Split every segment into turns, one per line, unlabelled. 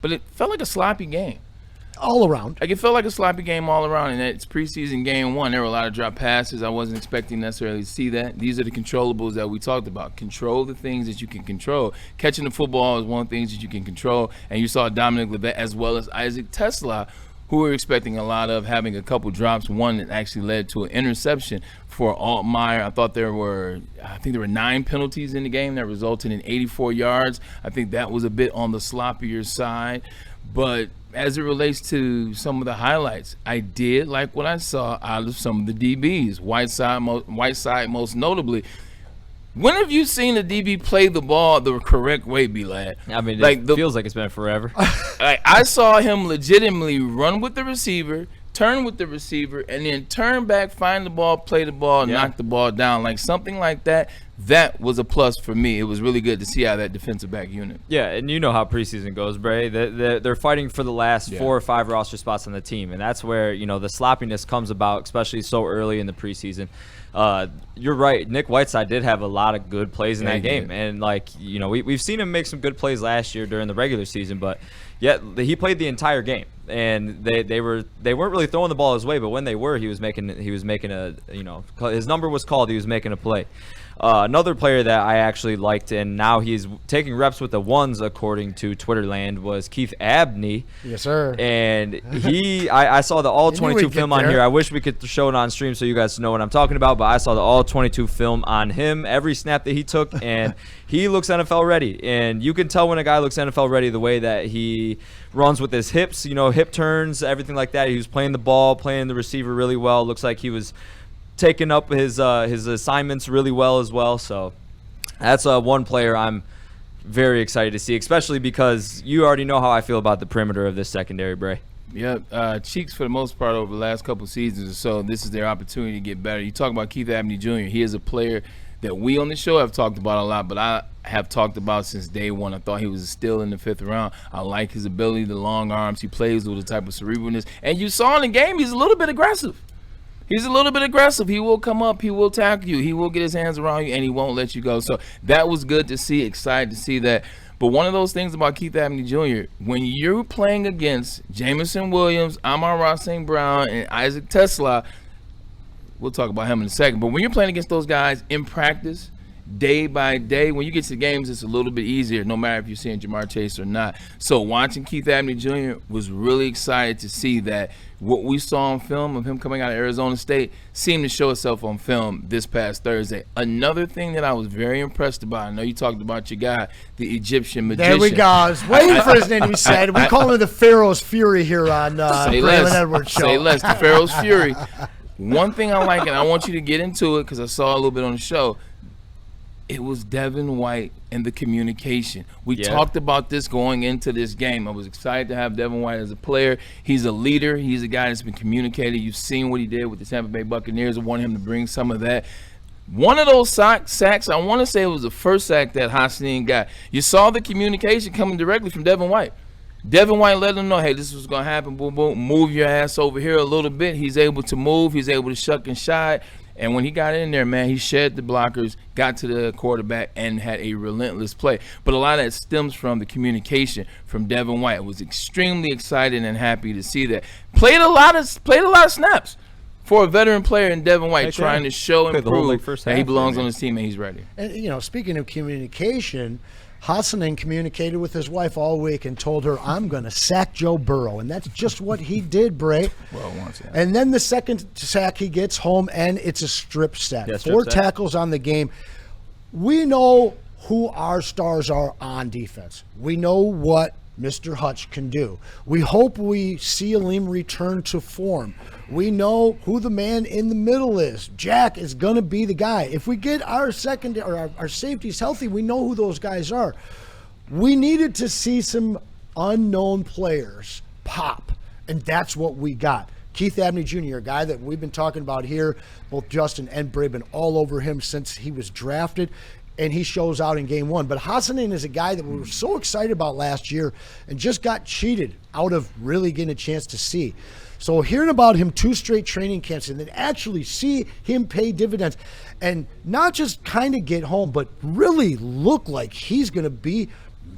but it felt like a sloppy game.
All around.
Like, it felt like a sloppy game all around, and it's preseason game one. There were a lot of drop passes. I wasn't expecting necessarily to see that. These are the controllables that we talked about. Control the things that you can control. Catching the football is one of the things that you can control, and you saw Dominic Levet as well as Isaac Tesla, who we were expecting a lot of, having a couple drops, one that actually led to an interception for Altmaier. I think there were 9 penalties in the game that resulted in 84 yards. I think that was a bit on the sloppier side. But as it relates to some of the highlights, I did like what I saw out of some of the DBs. Whiteside most notably. When have you seen a DB play the ball the correct way, B-Lad?
I mean, it feels like it's been forever.
I saw him legitimately run with the receiver, turn with the receiver, and then turn back, find the ball, play the ball, knock the ball down. Like something like that, that was a plus for me. It was really good to see how that defensive back unit.
Yeah, and you know how preseason goes, Bray. They're fighting for the last 4 or 5 roster spots on the team, and that's where, the sloppiness comes about, especially so early in the preseason. You're right. Nick Whiteside did have a lot of good plays in that game, and we've seen him make some good plays last year during the regular season, but yet he played the entire game, and they weren't really throwing the ball his way, but when they were, he was making a his number was called. He was making a play. Another player that I actually liked, and now he's taking reps with the ones, according to Twitterland, was Keith Abney.
Yes, sir.
And I saw the all-22 film on here. I wish we could show it on stream so you guys know what I'm talking about, but I saw the all-22 film on him, every snap that he took, and he looks NFL ready. And you can tell when a guy looks NFL ready the way that he runs with his hips, hip turns, everything like that. He was playing the ball, playing the receiver really well. Looks like he was taking up his assignments really well as well. So that's one player I'm very excited to see, especially because you already know how I feel about the perimeter of this secondary, Bray.
Yeah, Cheeks, for the most part, over the last couple of seasons or so, this is their opportunity to get better. You talk about Keith Abney Jr. He is a player that we on the show have talked about a lot, but I have talked about since day one. I thought he was still in the 5th round. I like his ability, the long arms. He plays with a type of cerebralness. And you saw in the game, he's a little bit aggressive. He's a little bit aggressive. He will come up. He will tackle you. He will get his hands around you, and he won't let you go. So that was good to see, excited to see that. But one of those things about Keith Abney Jr., when you're playing against Jameson Williams, Amon-Ra St. Brown, and Isaac Tesla, we'll talk about him in a second. But when you're playing against those guys in practice, day by day, when you get to the games, it's a little bit easier, no matter if you're seeing Jamar Chase or not. So watching Keith Abney Jr. was really excited to see that what we saw on film of him coming out of Arizona State seemed to show itself on film this past Thursday. Another thing that I was very impressed about, I know you talked about your guy, the Egyptian magician.
There we go. I was waiting for his name to be said. We call him the Pharaoh's Fury here on Braylon Edwards Show.
Say less, the Pharaoh's Fury. One thing I like, and I want you to get into it because I saw a little bit on the show, it was Devin White and the communication. We talked about this going into this game. I was excited to have Devin White as a player. He's a leader. He's a guy that's been communicated. You've seen what he did with the Tampa Bay Buccaneers. I want him to bring some of that. One of those sacks, I want to say it was the first sack that Hassanin got. You saw the communication coming directly from Devin White. Devin White let him know, hey, this is going to happen, boom, boom. Move your ass over here a little bit. He's able to move. He's able to shuck and shy. And when he got in there, man, he shed the blockers, got to the quarterback, and had a relentless play. But a lot of that stems from the communication from Devin White. I was extremely excited and happy to see that. Played a lot of snaps for a veteran player in Devin White, trying to show and prove that he belongs on his team and he's ready.
And speaking of communication, Hassanin communicated with his wife all week and told her, I'm going to sack Joe Burrow. And that's just what he did, Bray.
Well, once, yeah.
And then the second sack, he gets home, and it's a strip sack.
Yeah,
4 tackles on the game. We know who our stars are on defense. We know what Mr. Hutch can do. We hope we see Aleem return to form. We know who the man in the middle is. Jack is going to be the guy. If we get our secondary or our safeties healthy, we know who those guys are. We needed to see some unknown players pop, and that's what we got. Keith Abney Jr., a guy that we've been talking about here, both Justin and Bray been all over him since he was drafted, and he shows out in game 1. But Hassanin is a guy that we were so excited about last year and just got cheated out of really getting a chance to see. So hearing about him 2 straight training camps and then actually see him pay dividends and not just kind of get home, but really look like he's going to be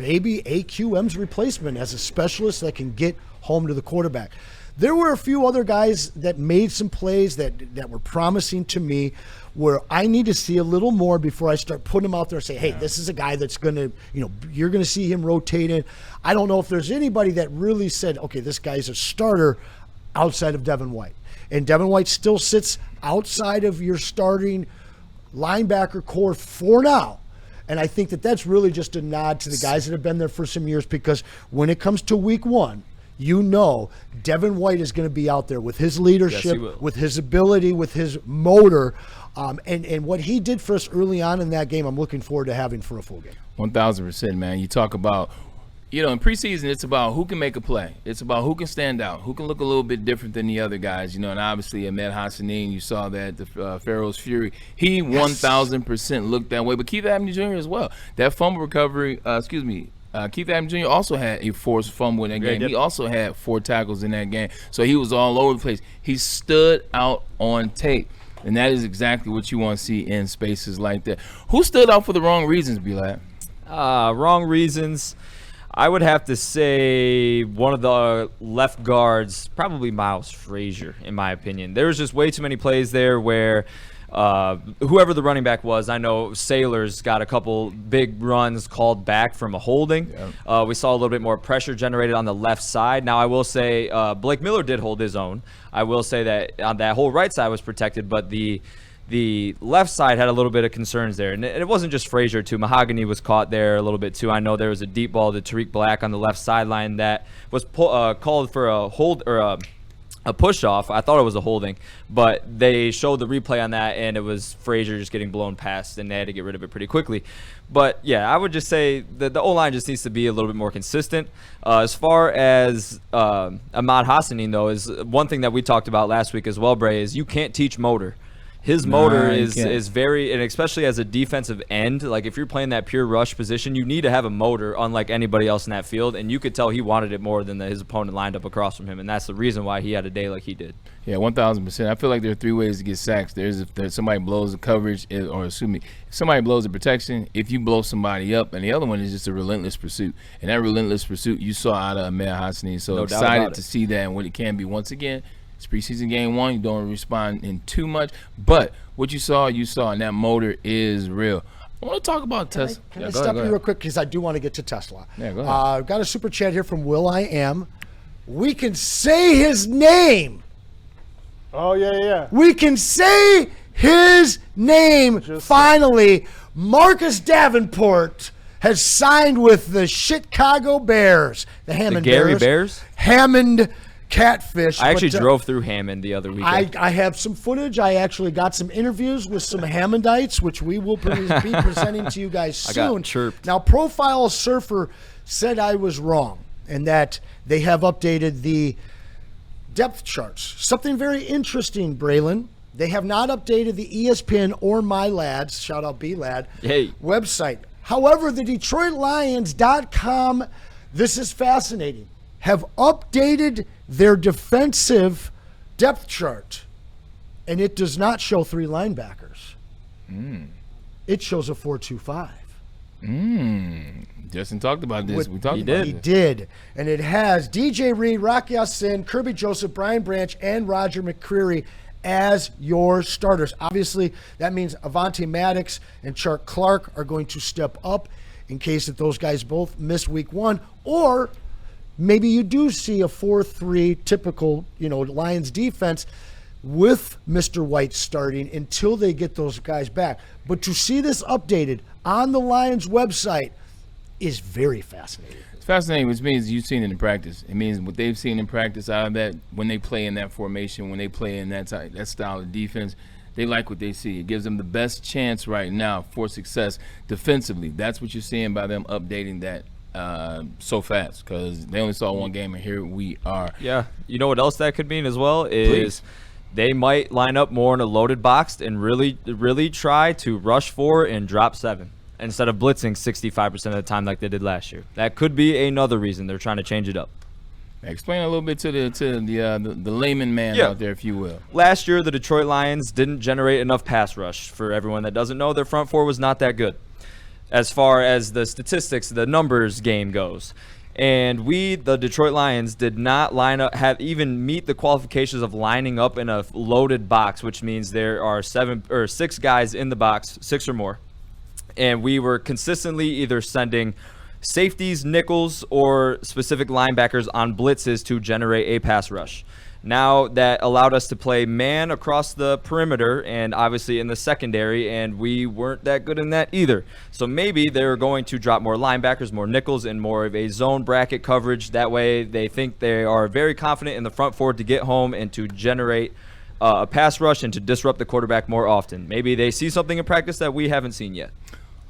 maybe AQM's replacement as a specialist that can get home to the quarterback. There were a few other guys that made some plays that were promising to me, where I need to see a little more before I start putting him out there and say, hey, this is a guy that's going to, you're going to see him rotate in. I don't know if there's anybody that really said, okay, this guy's a starter outside of Devin White. And Devin White still sits outside of your starting linebacker core for now. And I think that that's really just a nod to the guys that have been there for some years, because when it comes to week one, Devin White is going to be out there with his leadership, with his ability, with his motor. And what he did for us early on in that game, I'm looking forward to having for a full game.
1,000%, man. You talk about, in preseason, it's about who can make a play. It's about who can stand out, who can look a little bit different than the other guys. And obviously, Ahmed-Hassanin, you saw that, the Pharaoh's Fury. He 1,000% looked that way. But Keith Abney Jr. as well. That fumble recovery, Keith Abney Jr. also had a forced fumble in that game. He also had 4 tackles in that game. So he was all over the place. He stood out on tape. And that is exactly what you want to see in spaces like that. Who stood out for the wrong reasons, B-Lad?
Wrong reasons. I would have to say one of the left guards, probably Miles Frazier, in my opinion. There was just way too many plays there where whoever the running back was, I know Sailors got a couple big runs called back from a holding. Yep. We saw a little bit more pressure generated on the left side. Now, I will say Blake Miller did hold his own. I will say that on that whole right side was protected, but the left side had a little bit of concerns there. And it wasn't just Frazier, too. Mahogany was caught there a little bit, too. I know there was a deep ball to Tariq Black on the left sideline that was called for a hold or a push-off. I thought it was a holding, but they showed the replay on that, and it was Frazier just getting blown past, and they had to get rid of it pretty quickly. But, yeah, I would just say that the O-line just needs to be a little bit more consistent. As far as Ahmad-Hassanin, though, is one thing that we talked about last week as well, Bray, is you can't teach motor. His motor is very, and especially as a defensive end, like if you're playing that pure rush position, you need to have a motor unlike anybody else in that field, and you could tell he wanted it more than his opponent lined up across from him, and that's the reason why he had a day like he did.
Yeah, 1,000%. I feel like there are 3 ways to get sacks. There's if somebody blows the coverage, if somebody blows the protection, if you blow somebody up, and the other one is just a relentless pursuit. And that relentless pursuit you saw out of Ahmed-Hassanin. So no excited to see that and what it can be. Once again, it's preseason game 1. You don't respond in too much. But what you saw, and that motor is real. I want to talk about Tesla.
Can I stop you real quick, because I do want to get to Tesla.
Yeah, go ahead.
I've got a super chat here from Will I Am. We can say his name.
Oh, yeah.
We can say his name. Finally, Marcus Davenport has signed with the Chicago Bears. The Hammond
Gary Bears?
Hammond Catfish.
I actually drove through Hammond the other weekend.
I have some footage. I actually got some interviews with some Hammondites, which we will be presenting to you guys soon.
I got chirped.
Now, Profile Surfer said I was wrong, and that they have updated the depth charts. Something very interesting, Braylon. They have not updated the ESPN or My Lads, shout out B-Lad, website. However, the DetroitLions.com, this is fascinating, have updated their defensive depth chart, and it does not show 3 linebackers. It shows a 4-2-5.
Justin talked about this.
He did. And it has DJ Reed, Rocky Sin, Kirby Joseph, Brian Branch, and Roger McCreary as your starters. Obviously, that means Avonte Maddox and Chark Clark are going to step up in case that those guys both miss week 1, or maybe you do see a 4-3 typical, Lions defense with Mr. White starting until they get those guys back. But to see this updated on the Lions website is very fascinating.
It's fascinating, which means you've seen it in practice. It means what they've seen in practice out of that, when they play in that formation, when they play in that style of defense, they like what they see. It gives them the best chance right now for success defensively. That's what you're seeing by them updating that so fast, because they only saw 1 game, and here we are.
Yeah. You know what else that could mean as well is they might line up more in a loaded box and really try to rush 4 and drop 7 instead of blitzing 65% of the time like they did last year. That could be another reason they're trying to change it up.
Explain a little bit to the layman man out there, if you will.
Last year, the Detroit Lions didn't generate enough pass rush. For everyone that doesn't know, their front 4 was not that good. as far as the statistics, the numbers game goes. And we, the Detroit Lions, did not even meet the qualifications of lining up in a loaded box, which means there are 6 guys in the box, 6 or more. And we were consistently either sending safeties, nickels, or specific linebackers on blitzes to generate a pass rush. Now that allowed us to play man across the perimeter and obviously in the secondary, and we weren't that good in that either. So maybe they're going to drop more linebackers, more nickels, and more of a zone bracket coverage. That way they think they are very confident in the front four to get home and to generate a pass rush and to disrupt the quarterback more often. Maybe they see something in practice that we haven't seen yet.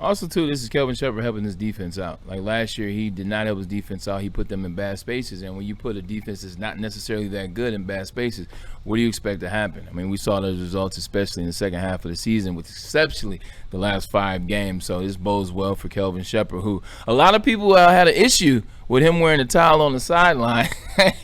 Also, too, this is Kelvin Shepherd helping his defense out. Like last year, he did not help his defense out. He put them in bad spaces. And when you put a defense that's not necessarily that good in bad spaces, what do you expect to happen? I mean, we saw those results, especially in the second half of the season, with exceptionally the last 5 games. So this bodes well for Kelvin Shepherd, who a lot of people had an issue with him wearing a towel on the sideline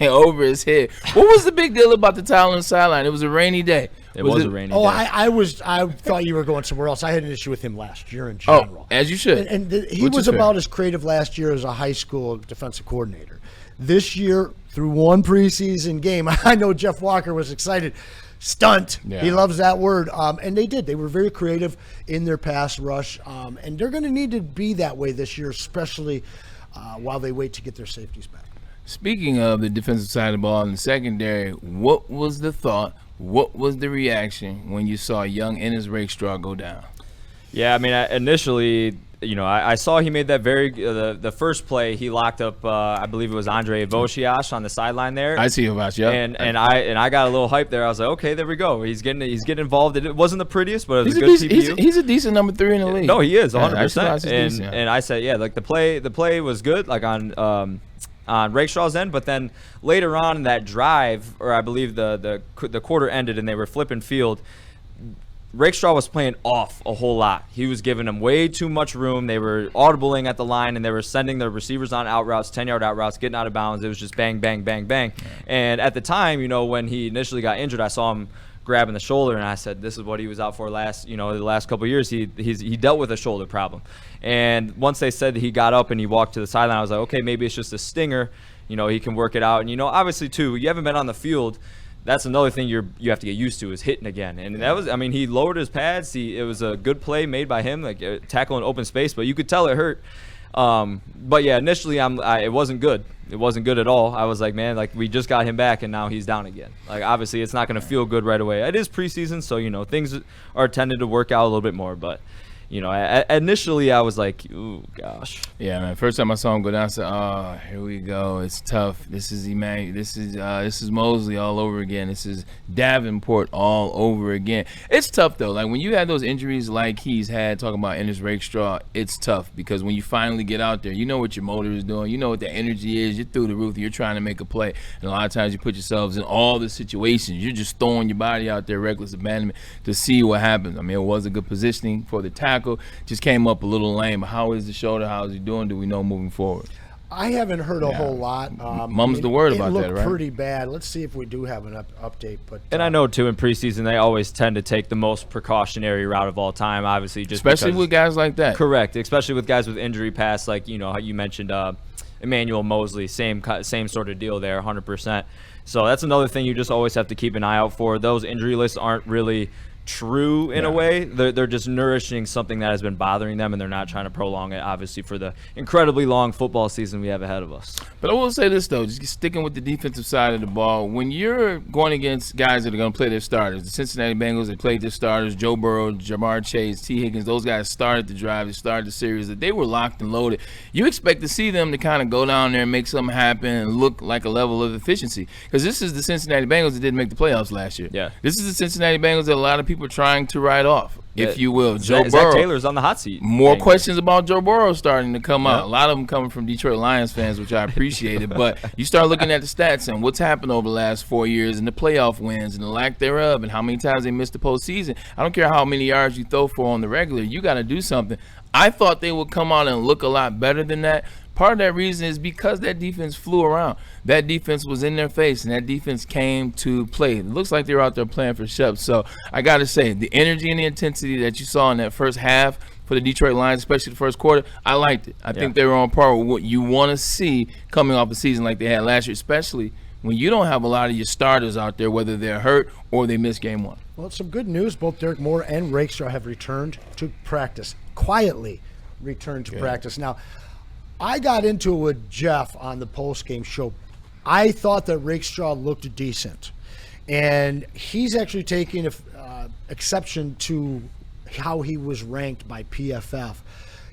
over his head. What was the big deal about the towel on the sideline? It was a rainy day.
It was a rainy day.
I thought you were going somewhere else. I had an issue with him last year in general.
As you should.
He was about as creative last year as a high school defensive coordinator. This year, through one preseason game, I know Jeff Walker was excited. Stunt. Yeah. He loves that word. And they did. They were very creative in their pass rush. And they're going to need to be that way this year, especially while they wait to get their safeties back.
Speaking of the defensive side of the ball in the secondary, what was the thought? What was the reaction when you saw young Ennis Rakestraw go down?
Yeah, I mean, initially, I saw he made that the first play. He locked up, I believe it was Andre Voshiash on the sideline there.
I see Voshiash, yeah.
And I got a little hype there. I was like, okay, there we go. He's getting involved. It wasn't the prettiest, but it was a good TPU.
He's a decent number 3 in the league.
No, he is 100%.
Yeah,
and I said, yeah, like the play was good, like on Rakestraw's end, but then later on in that drive, or I believe the quarter ended and they were flipping field, Rakestraw was playing off a whole lot. He was giving them way too much room. They were audibling at the line, and they were sending their receivers on out routes, 10-yard out routes, getting out of bounds. It was just bang, bang, bang, bang. Yeah. And at the time, when he initially got injured, I saw him grabbing the shoulder, and I said, this is what he was out for the last couple of years. He dealt with a shoulder problem. And once they said that he got up and he walked to the sideline, I was like, okay, maybe it's just a stinger. He can work it out. And, obviously, too, you haven't been on the field. That's another thing you have to get used to is hitting again. And that was, he lowered his pads. It was a good play made by him, like tackle in open space, but you could tell it hurt. But yeah, initially it wasn't good. It wasn't good at all. I was like, man, like we just got him back and now he's down again. Like obviously it's not going to feel good right away. It is preseason, so things are tended to work out a little bit more, but initially I was like, ooh, gosh.
Yeah, man. First time I saw him go down, I said, oh, here we go. It's tough. This is Emmanuel. This is Mosley all over again. This is Davenport all over again. It's tough, though. Like, when you have those injuries like he's had, talking about Ennis Rakestraw, it's tough because when you finally get out there, you know what your motor is doing. You know what the energy is. You're through the roof. You're trying to make a play. And a lot of times you put yourselves in all the situations. You're just throwing your body out there, reckless abandonment, to see what happens. It was a good positioning for the tackle. Just came up a little lame. How is the shoulder? How is he doing? Do we know moving forward?
I haven't heard a whole lot.
Mum's the word about that, right?
It looked pretty bad. Let's see if we do have an update.
And I know, too, in preseason, they always tend to take the most precautionary route of all time, obviously.
Especially with guys like that.
Correct. Especially with guys with injury past, like, how you mentioned Emmanuel Mosley. Same sort of deal there, 100%. So that's another thing you just always have to keep an eye out for. Those injury lists aren't really true in a way. They're just nourishing something that has been bothering them, and they're not trying to prolong it, obviously, for the incredibly long football season we have ahead of us.
But I will say this, though, just sticking with the defensive side of the ball, when you're going against guys that are going to play their starters, the Cincinnati Bengals, they played their starters, Joe Burrow, Jamar Chase, T. Higgins, those guys started the drive, they started the series, that they were locked and loaded. You expect to see them to kind of go down there and make something happen and look like a level of efficiency, because this is the Cincinnati Bengals that didn't make the playoffs last year.
Yeah.
This is the Cincinnati Bengals that a lot of people are trying to write off, if you will.
Joe Burrow. Zach Taylor's on the hot seat.
More questions about Joe Burrow starting to come out. A lot of them coming from Detroit Lions fans, which I appreciated. But you start looking at the stats and what's happened over the last 4 years and the playoff wins and the lack thereof and how many times they missed the postseason. I don't care how many yards you throw for on the regular. You got to do something. I thought they would come out and look a lot better than that. Part of that reason is because that defense flew around. That defense was in their face, and that defense came to play. It looks like they were out there playing for Shep. So I got to say, the energy and the intensity that you saw in that first half for the Detroit Lions, especially the first quarter. I liked it. I think they were on par with what you want to see coming off a season like they had last year, especially when you don't have a lot of your starters out there, whether they're hurt or they missed game one.
Well, some good news. Both Derek Moore and Rakestraw have returned to practice, quietly returned to practice. Now, I got into it with Jeff on the post-game show. I thought that Rakestraw looked decent. And he's actually taking exception to how he was ranked by PFF.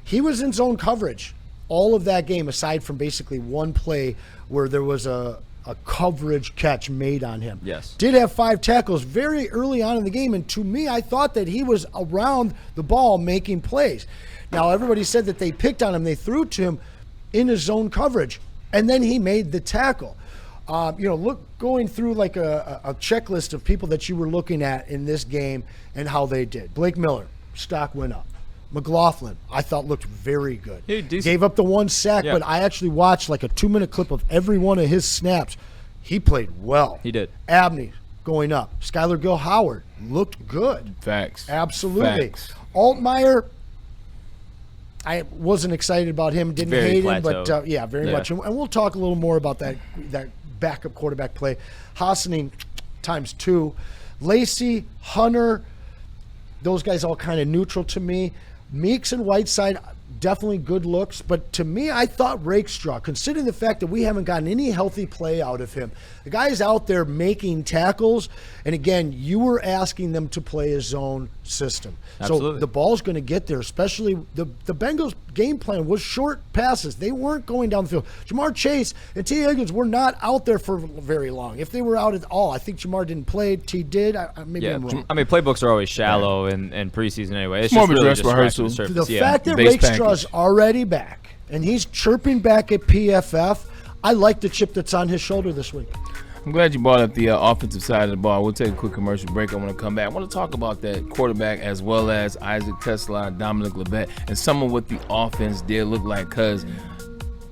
He was in zone coverage all of that game, aside from basically one play where there was a coverage catch made on him.
Yes.
Did have 5 tackles very early on in the game, and to me, I thought that he was around the ball making plays. Now, everybody said that they picked on him, they threw to him in his zone coverage, and then he made the tackle. Going through like a checklist of people that you were looking at in this game and how they did. Blake Miller, stock went up. McLaughlin, I thought looked very good. Gave up the 1 sack, but I actually watched like a 2-minute clip of every one of his snaps. He played well.
He did.
Abney going up. Skylar Gill-Howard looked good.
Facts.
Absolutely.
Facts.
Altmaier, I wasn't excited about him. Didn't hate him, but very much. And we'll talk a little more about that backup quarterback play. Hassanin times 2. Lacey, Hunter, those guys all kind of neutral to me. Meeks and Whiteside, definitely good looks. But to me, I thought Rakestraw, considering the fact that we haven't gotten any healthy play out of him. The guy is out there making tackles. And again, you were asking them to play his zone system.
Absolutely.
So the ball's going to get there, especially the Bengals' game plan was short passes. They weren't going down the field. Jamar Chase and T. Higgins were not out there for very long. If they were out at all, I think Jamar didn't play. T did. Maybe I'm wrong.
I mean, playbooks are always shallow in preseason anyway. It's
more
just
of a
really
dress
just
rehearsal.
scratching the
The
surface.
fact that
Base
Rakestraw's
package.
already back and he's chirping back at PFF, I like the chip that's on his shoulder this week.
I'm glad you brought up the offensive side of the ball. We'll take a quick commercial break. I want to come back. I want to talk about that quarterback as well as Isaac Tesla, Dominic Levet, and some of what the offense did look like. Because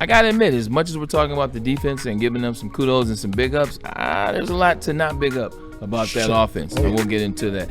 I got to admit, as much as we're talking about the defense and giving them some kudos and some big ups, there's a lot to not big up about that offense, and we'll get into that.